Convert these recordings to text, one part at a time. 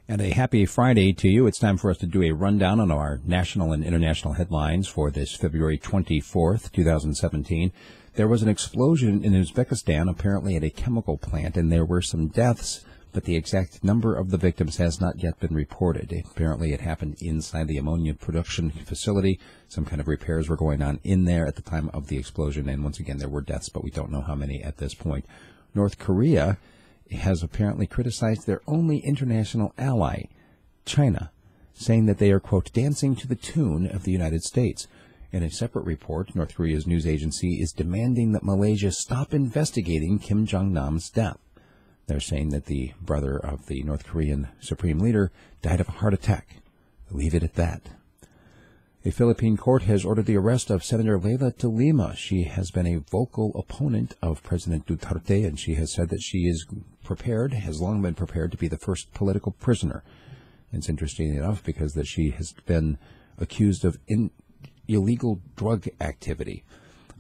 And a happy Friday to you. It's time for us to do a rundown on our national and international headlines for this February 24th, 2017. There was an explosion in Uzbekistan, apparently at a chemical plant, and there were some deaths, but the exact number of the victims has not yet been reported. Apparently it happened inside the ammonia production facility. Some kind of repairs were going on in there at the time of the explosion, and once again there were deaths, but we don't know how many at this point. North Korea has apparently criticized their only international ally, China, saying that they are, quote, dancing to the tune of the United States. In a separate report, North Korea's news agency is demanding that Malaysia stop investigating Kim Jong-nam's death. They're saying that the brother of the North Korean supreme leader died of a heart attack. Leave it at that. A Philippine court has ordered the arrest of Senator Leila de Lima. She has been a vocal opponent of President Duterte, and she has said that she is prepared, has long been prepared to be the first political prisoner. And it's interesting enough because that she has been accused of illegal drug activity.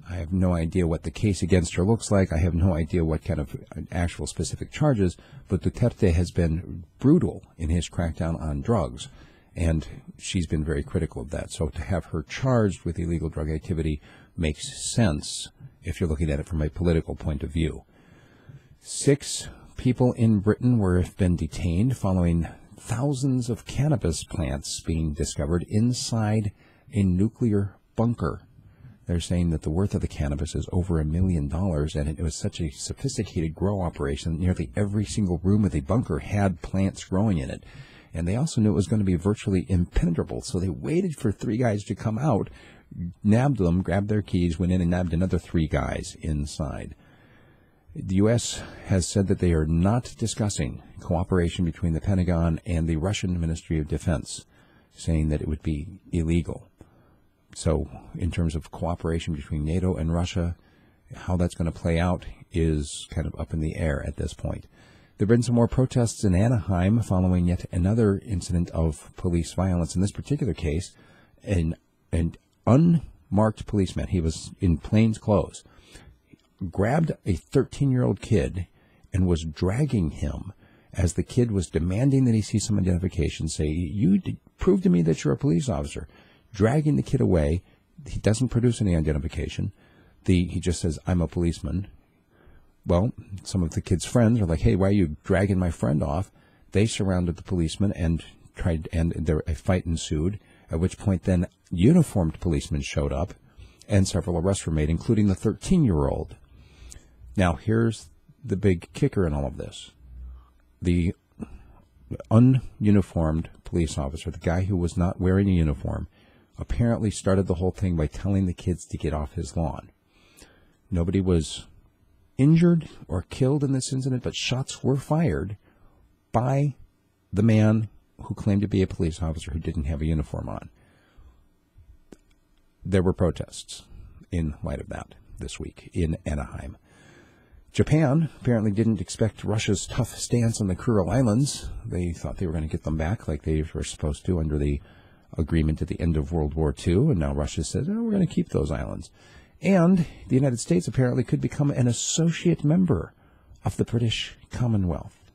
I have no idea what the case against her looks like. I have no idea what kind of actual specific charges, but Duterte has been brutal in his crackdown on drugs. And she's been very critical of that. So to have her charged with illegal drug activity makes sense if you're looking at it from a political point of view. 6 people in Britain have been detained following thousands of cannabis plants being discovered inside a nuclear bunker. They're saying that the worth of the cannabis is over $1 million, and it was such a sophisticated grow operation. Nearly every single room of the bunker had plants growing in it. And they also knew it was going to be virtually impenetrable, so they waited for 3 guys to come out, nabbed them, grabbed their keys, went in and nabbed another 3 guys inside. The U.S. has said that they are not discussing cooperation between the Pentagon and the Russian Ministry of Defense, saying that it would be illegal. So in terms of cooperation between NATO and Russia, how that's going to play out is kind of up in the air at this point. There have been some more protests in Anaheim following yet another incident of police violence. In this particular case, an unmarked policeman, he was in plain clothes, grabbed a 13-year-old kid and was dragging him as the kid was demanding that he see some identification, say, you prove to me that you're a police officer. Dragging the kid away. He doesn't produce any identification. He just says, I'm a policeman. Well, some of the kid's friends are like, hey, why are you dragging my friend off? They surrounded the policeman and a fight ensued, at which point then uniformed policemen showed up and several arrests were made, including the 13-year-old. Now, here's the big kicker in all of this. The ununiformed police officer, the guy who was not wearing a uniform, apparently started the whole thing by telling the kids to get off his lawn. Nobody was injured or killed in this incident, but shots were fired by the man who claimed to be a police officer who didn't have a uniform on. There were protests in light of that this week in Anaheim. Japan apparently didn't expect Russia's tough stance on the Kurils Islands. They thought they were going to get them back like they were supposed to under the agreement at the end of World War II, and now Russia says, oh, we're going to keep those islands. And the United States apparently could become an associate member of the British Commonwealth.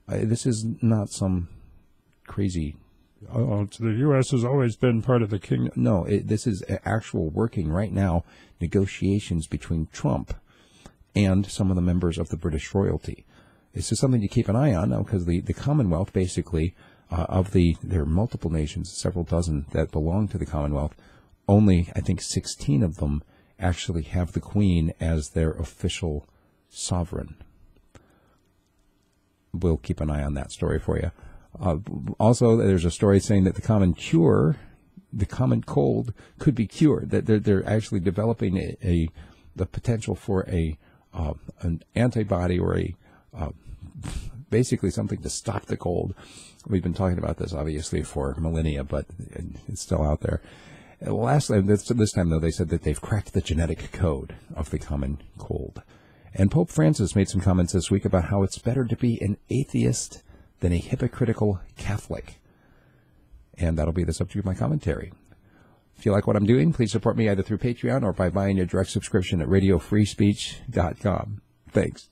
This is not some crazy, the U.S. has always been part of the kingdom. No, this is actual working right now, negotiations between Trump and some of the members of the British royalty. This is something to keep an eye on now because the Commonwealth basically, there are multiple nations, several dozen that belong to the Commonwealth. Only, I think, 16 of them actually have the Queen as their official sovereign. We'll keep an eye on that story for you. Also, there's a story saying that the common cold could be cured. That they're actually developing the potential for an antibody or basically something to stop the cold. We've been talking about this obviously for millennia, but it's still out there. This time, though, they said that they've cracked the genetic code of the common cold. And Pope Francis made some comments this week about how it's better to be an atheist than a hypocritical Catholic. And that'll be the subject of my commentary. If you like what I'm doing, please support me either through Patreon or by buying a direct subscription at radiofreespeech.com. Thanks.